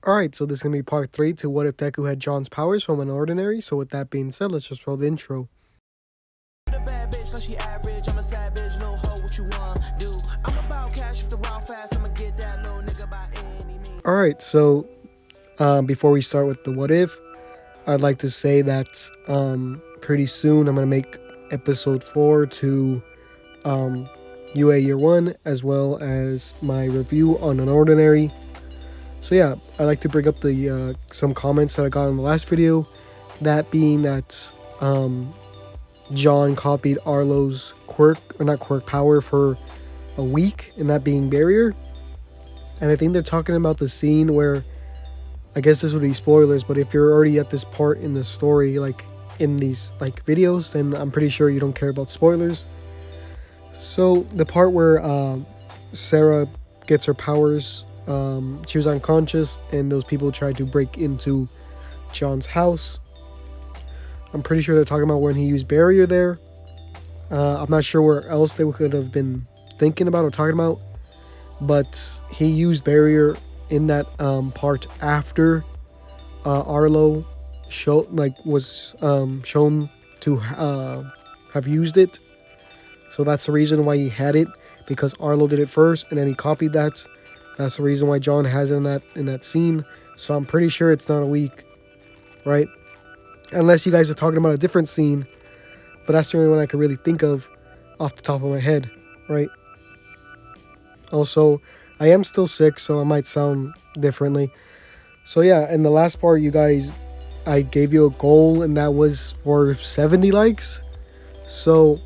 Alright, so this is going to be part 3 to what if Deku had John's powers from Unordinary. So with that being said, let's just roll the intro. Alright, so before we start with the what if, I'd like to say that pretty soon I'm going to make episode 4 to UA Year 1, as well as my review on Unordinary. So yeah, I'd like to bring up the some comments that I got in the last video. That being that John copied Arlo's power for a week, and that being barrier. And I think they're talking about the scene where, I guess this would be spoilers, but if you're already at this part in the story, like in these like videos, then I'm pretty sure you don't care about spoilers. So the part where Sarah gets her powers, she was unconscious and those people tried to break into John's house. I'm pretty sure they're talking about when he used barrier there. I'm not sure where else they could have been thinking about or talking about, but he used barrier in that part after Arlo was shown to have used it. So that's the reason why he had it, because Arlo did it first and then he copied that. That's the reason why John has it in that scene. So I'm pretty sure it's not a week, right? Unless you guys are talking about a different scene, but that's the only one I could really think of off the top of my head, right? Also, I am still sick, so I might sound differently. So yeah, in the last part, you guys, I gave you a goal, and that was for 70 likes. So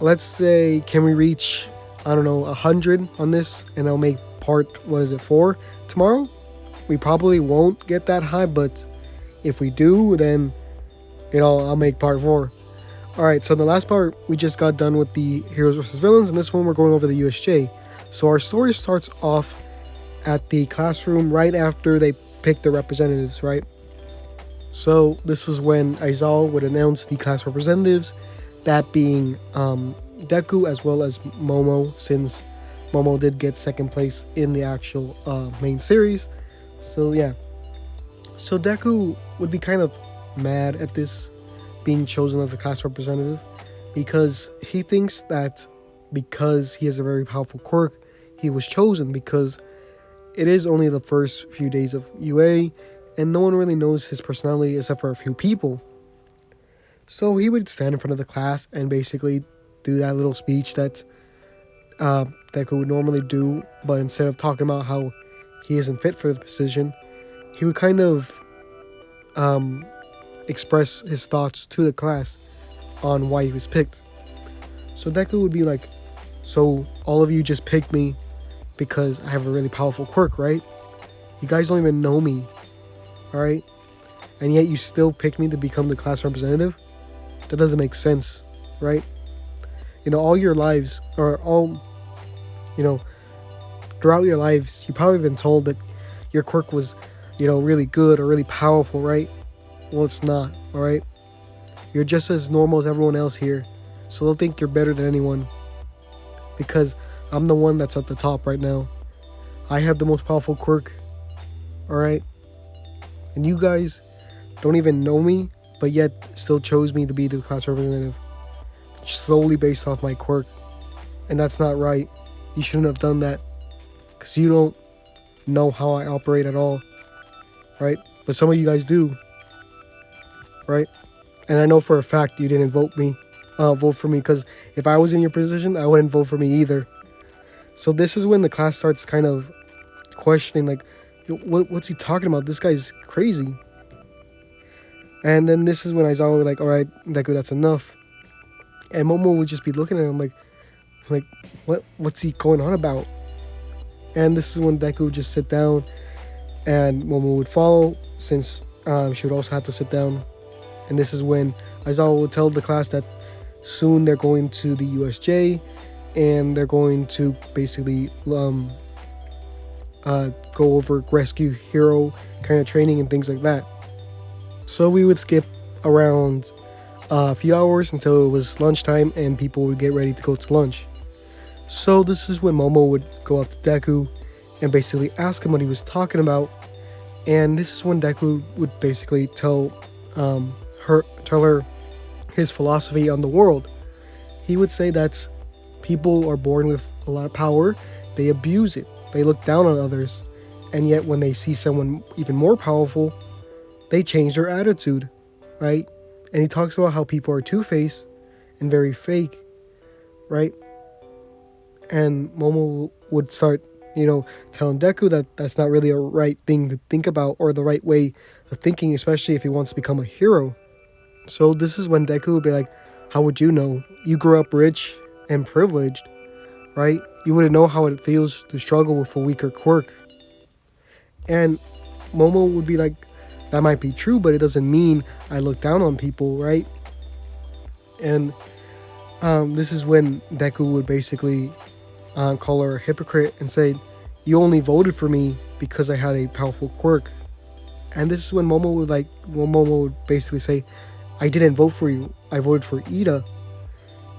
let's say, can we reach, I don't know, 100 on this, and I'll make part 4 tomorrow. We probably won't get that high, but if we do, then I'll make part 4. Alright, so in the last part we just got done with the heroes versus villains, and this one we're going over the USJ. So our story starts off at the classroom right after they pick the representatives, right? So this is when Aizawa would announce the class representatives, that being Deku as well as Momo, since Momo did get second place in the actual main series. So yeah, so Deku would be kind of mad at this being chosen as the class representative, because he thinks that because he has a very powerful quirk, he was chosen, because it is only the first few days of UA and no one really knows his personality except for a few people. So he would stand in front of the class and basically do that little speech that Deku would normally do, but instead of talking about how he isn't fit for the position, he would kind of express his thoughts to the class on why he was picked. So Deku would be like, so all of you just picked me because I have a really powerful quirk, right? You guys don't even know me, alright? And yet you still pick me to become the class representative? That doesn't make sense, right? All your lives, or throughout your lives, you've probably been told that your quirk was, really good or really powerful, right? Well, it's not, alright? You're just as normal as everyone else here, so don't think you're better than anyone, because I'm the one that's at the top right now. I have the most powerful quirk, alright? And you guys don't even know me, but yet still chose me to be the class representative, solely based off my quirk. And that's not right. You shouldn't have done that, because you don't know how I operate at all, right? But some of you guys do, right? And I know for a fact you didn't vote for me, because if I was in your position, I wouldn't vote for me either. So this is when the class starts kind of questioning, like, what's he talking about? This guy's crazy. And then this is when Aizawa would like, alright, Deku, that's enough. And Momo would just be looking at him like, what's he going on about? And this is when Deku would just sit down and Momo would follow, since she would also have to sit down. And this is when Aizawa would tell the class that soon they're going to the USJ and they're going to basically go over rescue hero kind of training and things like that. So we would skip around a few hours until it was lunchtime and people would get ready to go to lunch. So this is when Momo would go up to Deku and basically ask him what he was talking about, And this is when Deku would basically tell her his philosophy on the world. He would say that people are born with a lot of power, they abuse it, they look down on others, and yet when they see someone even more powerful, they change their attitude, right? And he talks about how people are two-faced and very fake, right? And Momo would start, telling Deku that that's not really a right thing to think about or the right way of thinking, especially if he wants to become a hero. So this is when Deku would be like, how would you know? You grew up rich and privileged, right? You wouldn't know how it feels to struggle with a weaker quirk. And Momo would be like, that might be true, but it doesn't mean I look down on people, right? And this is when Deku would basically call her a hypocrite and say, you only voted for me because I had a powerful quirk. And this is when Momo would basically say, I didn't vote for you, I voted for Ida.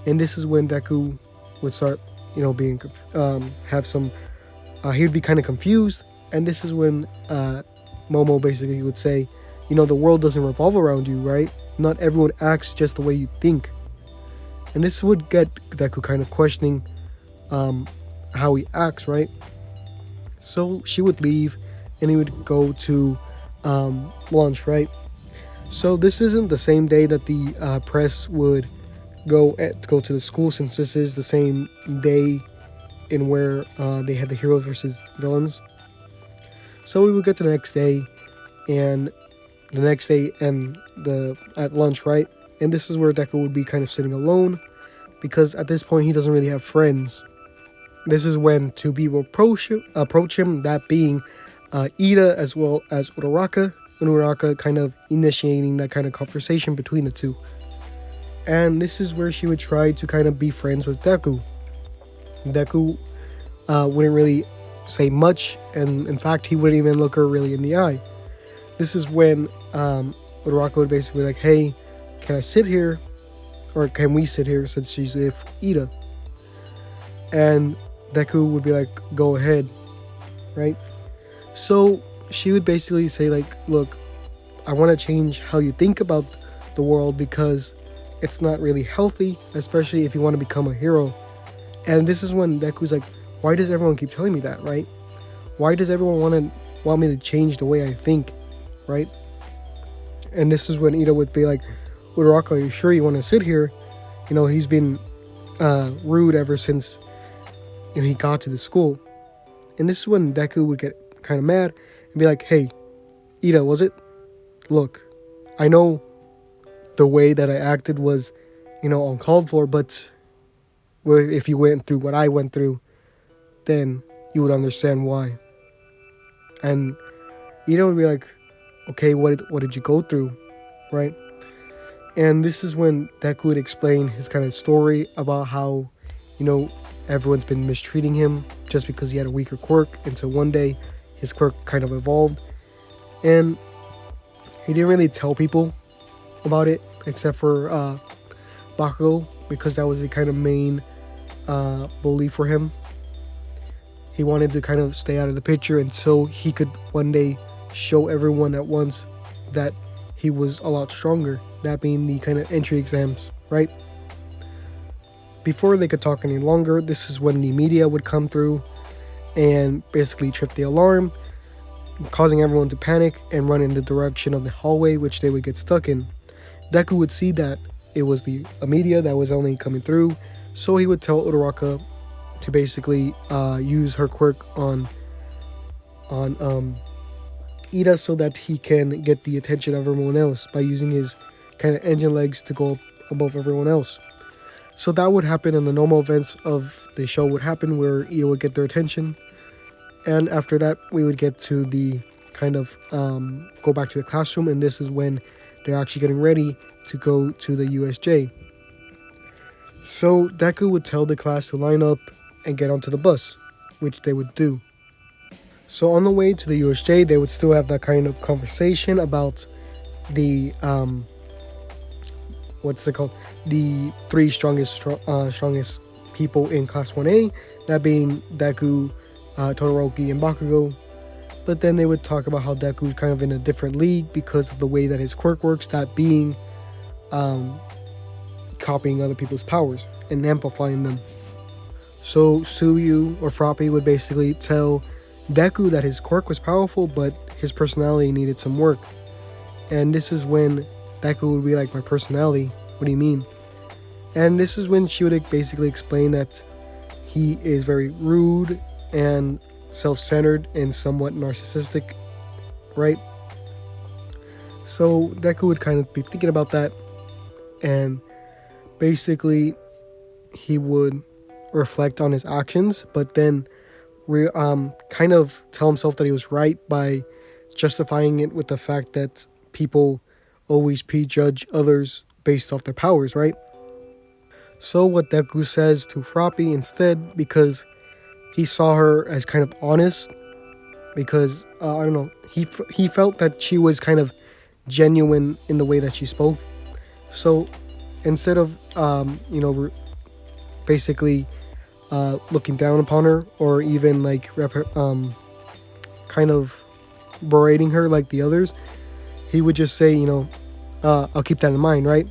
And this is when Deku would start, being, have some, he would be kind of confused. And this is when Momo basically would say, the world doesn't revolve around you, right? Not everyone acts just the way you think. And this would get Deku kind of questioning how he acts, right? So she would leave and he would go to lunch, right? So this isn't the same day that the press would go to the school, since this is the same day in where they had the heroes versus villains. So we would get to the next day, and at lunch, right? And this is where Deku would be kind of sitting alone, because at this point he doesn't really have friends. This is when two people approach him, that being Ida as well as Uraraka. Uraraka kind of initiating that kind of conversation between the two. And this is where she would try to kind of be friends with Deku. Deku wouldn't really say much, and in fact he wouldn't even look her really in the eye. This is when Uraraka would basically be like, hey, can I sit here? Or can we sit here, since she's with Ida? And Deku would be like, go ahead, right? So she would basically say like, look, I want to change how you think about the world because it's not really healthy, especially if you want to become a hero. And this is when Deku's like, why does everyone keep telling me that, right? Why does everyone want me to change the way I think, right? And this is when Ida would be like, Uraraka, are you sure you want to sit here? He's been rude ever since he got to the school. And this is when Deku would get kind of mad and be like, hey, Ida, was it? Look, I know the way that I acted was, uncalled for, but if you went through what I went through, then you would understand why. And Ida would be like, okay, what did you go through, right? And this is when Deku would explain his kind of story about how, everyone's been mistreating him just because he had a weaker quirk, until one day his quirk kind of evolved. And he didn't really tell people about it except for Bakugo, because that was the kind of main bully for him. He wanted to kind of stay out of the picture until he could one day show everyone at once that he was a lot stronger, that being the kind of entry exams, right? Before they could talk any longer, this is when the media would come through and basically trip the alarm, causing everyone to panic and run in the direction of the hallway, which they would get stuck in. Deku would see that it was the media that was only coming through, so he would tell Uraraka to basically use her quirk on Ida, so that he can get the attention of everyone else by using his kind of engine legs to go above everyone else. So that would happen, and the normal events of the show would happen where Ida would get their attention. And after that, we would get to the kind of go back to the classroom, and this is when they're actually getting ready to go to the USJ. So Deku would tell the class to line up and get onto the bus, which they would do. So on the way to the USJ, they would still have that kind of conversation about the the three strongest people in Class 1A, that being Deku, Todoroki, and Bakugo. But then they would talk about how Deku's kind of in a different league because of the way that his quirk works, that being um, copying other people's powers and amplifying them. So Suyu or Froppy would basically tell Deku that his quirk was powerful, but his personality needed some work. And this is when Deku would be like, my personality? What do you mean? And this is when she would basically explain that he is very rude and self-centered and somewhat narcissistic, right? So Deku would kind of be thinking about that, and basically he would reflect on his actions, but then kind of tell himself that he was right by justifying it with the fact that people always prejudge others based off their powers, right? So what Deku says to Froppy instead, because he saw her as kind of honest, because I don't know, he felt that she was kind of genuine in the way that she spoke. So instead of basically looking down upon her, or even like kind of berating her like the others, he would just say, I'll keep that in mind, right?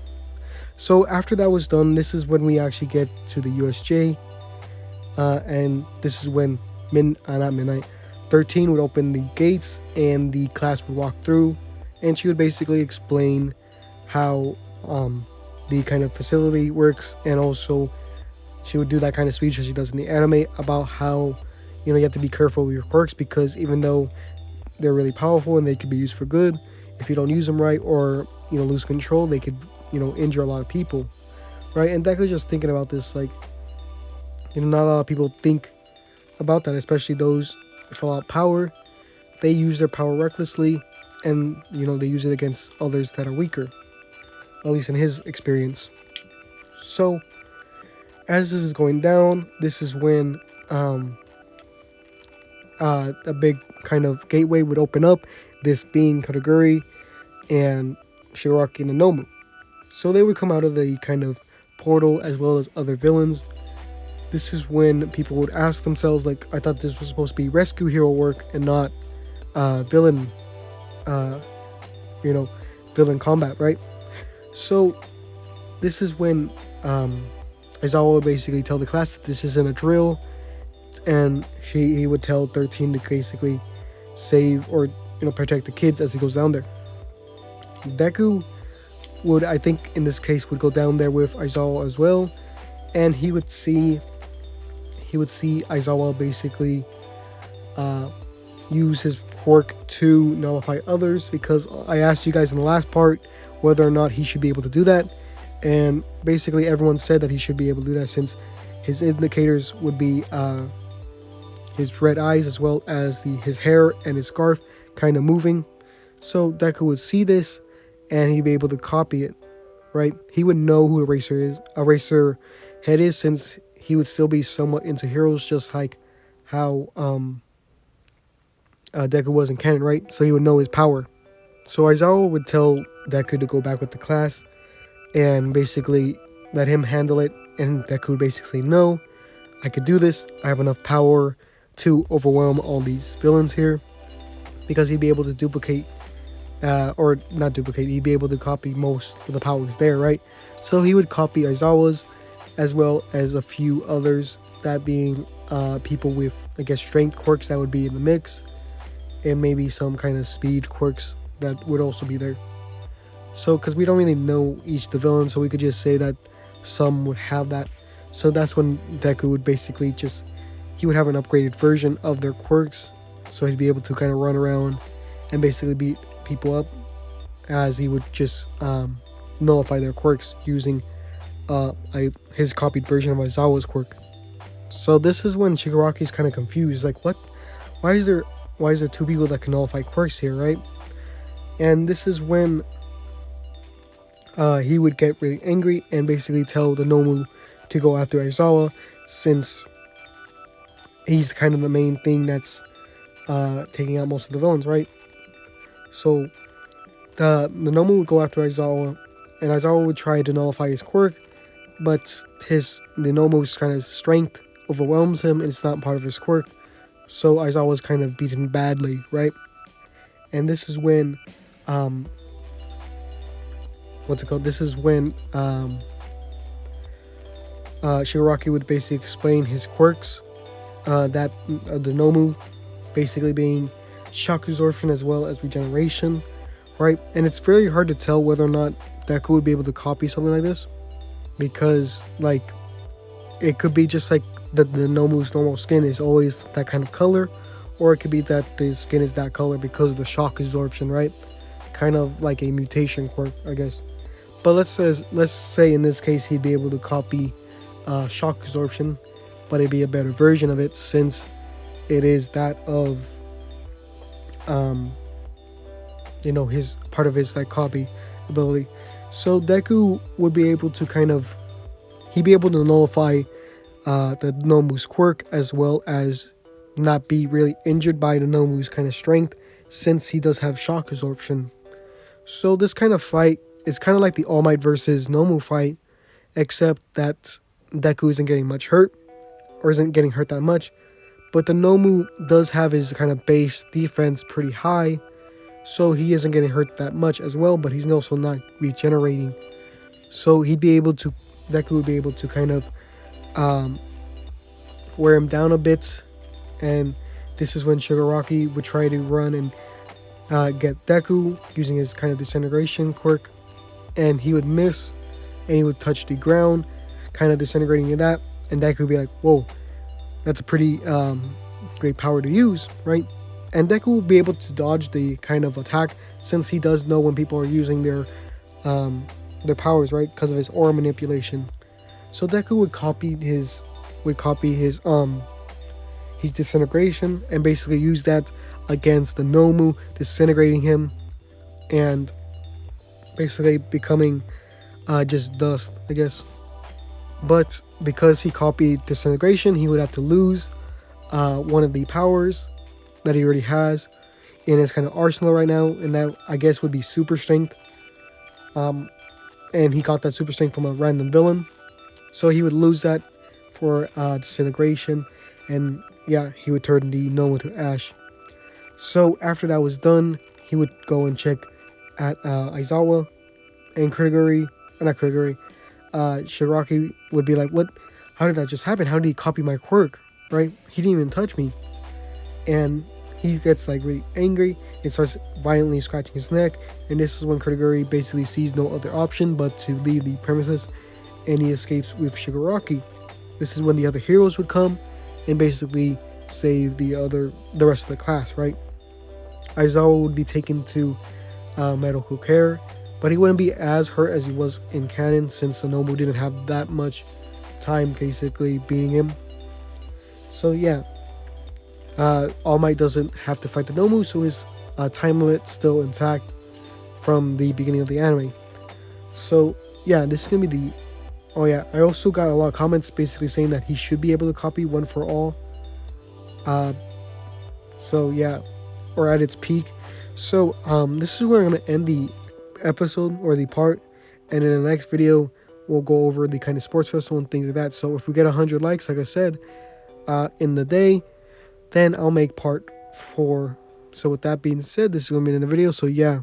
So after that was done, this is when we actually get to the USJ, and this is when not midnight, 13 would open the gates and the class would walk through, and she would basically explain how the kind of facility works, and also she would do that kind of speech as she does in the anime about how you have to be careful with your quirks, because even though they're really powerful and they could be used for good, if you don't use them right or lose control, they could injure a lot of people, right? And Deku's just thinking about this, like, not a lot of people think about that, especially those with a lot of power. They use their power recklessly, and they use it against others that are weaker, at least in his experience. So as this is going down, this is when a big kind of gateway would open up, this being Kataguri and Shigaraki and the Nomu. So they would come out of the kind of portal, as well as other villains. This is when people would ask themselves, like, I thought this was supposed to be rescue hero work and not villain villain combat, right? So this is when Aizawa would basically tell the class that this isn't a drill, and he would tell 13 to basically save or protect the kids as he goes down there. Deku would, I think in this case, would go down there with Aizawa as well, and he would see Aizawa basically use his quirk to nullify others, because I asked you guys in the last part whether or not he should be able to do that, and basically everyone said that he should be able to do that, since his indicators would be his red eyes, as well as his hair and his scarf kind of moving. So Deku would see this and he'd be able to copy it, right? He would know who Eraser Head is, since he would still be somewhat into heroes, just like how Deku was in canon, right? So he would know his power. So Aizawa would tell Deku to go back with the class and basically let him handle it, and Deku would basically know, I could do this, I have enough power to overwhelm all these villains here, because he'd be able to duplicate or not duplicate, he'd be able to copy most of the powers there, right? So he would copy Aizawa's, as well as a few others, that being people with, I guess, strength quirks that would be in the mix, and maybe some kind of speed quirks that would also be there. So, because we don't really know each of the villains, so we could just say that some would have that. So that's when Deku would basically he would have an upgraded version of their quirks, so he'd be able to kind of run around and basically beat people up, as he would just nullify their quirks using his copied version of Aizawa's quirk. So this is when Shigaraki's kind of confused, like, what? Why is there two people that can nullify quirks here, right? And this is when he would get really angry and basically tell the Nomu to go after Aizawa, since he's kind of the main thing that's taking out most of the villains, right? So the Nomu would go after Aizawa, and Aizawa would try to nullify his quirk, but the Nomu's kind of strength overwhelms him, and it's not part of his quirk. So Aizawa was kind of beaten badly, right? And this is when, what's it called? This is when Shigaraki would basically explain his quirks, that the Nomu basically being shock absorption as well as regeneration, right? And it's very hard to tell whether or not Deku would be able to copy something like this, because like it could be just like the Nomu's normal skin is always that kind of color, or it could be that the skin is that color because of the shock absorption, right? Kind of like a mutation quirk, I guess. But let's say in this case he'd be able to copy shock absorption, but it'd be a better version of it since it is that of his part of his like copy ability. So Deku would be able to he'd be able to nullify the Nomu's quirk as well as not be really injured by the Nomu's kind of strength, since he does have shock absorption. So this kind of fight is kind of like the All Might versus Nomu fight, except that Deku isn't getting much hurt, or isn't getting hurt that much, but the Nomu does have his kind of base defense pretty high, so he isn't getting hurt that much as well, but he's also not regenerating. So Deku would be able to kind of wear him down a bit, and this is when Shigaraki would try to run and get Deku using his kind of disintegration quirk, and he would miss, and he would touch the ground, kind of disintegrating in that, and Deku would be like, whoa, that's a pretty great power to use, right? And Deku will be able to dodge the kind of attack, since he does know when people are using their powers, right? Because of his aura manipulation. So Deku would copy his disintegration and basically use that against the Nomu, disintegrating him and basically becoming just dust, I guess. But because he copied disintegration, he would have to lose one of the powers that he already has in his kind of arsenal right now, and that I guess would be super strength. And he got that super strength from a random villain, so he would lose that for disintegration, and yeah, he would turn the Nomu to ash. So after that was done, he would go and check at Aizawa, and Shigaraki would be like, what? How did that just happen? How did he copy my quirk? Right? He didn't even touch me. And he gets like really angry and starts violently scratching his neck. And this is when Kurogiri basically sees no other option but to leave the premises, and he escapes with Shigaraki. This is when the other heroes would come and basically save the rest of the class, right? Aizawa would be taken to medical care, but he wouldn't be as hurt as he was in canon, since the Nomu didn't have that much time basically beating him. So yeah, All Might doesn't have to fight the Nomu, so his time limit's still intact from the beginning of the anime. So yeah, this is gonna be the... Oh yeah, I also got a lot of comments basically saying that he should be able to copy One for All. So yeah, or at its peak. So this is where I'm gonna end the episode or the part, and in the next video we'll go over the kind of sports festival and things like that. So if we get 100 likes, like I said, in the day, then I'll make part 4. So with that being said, this is gonna be in the video. So yeah.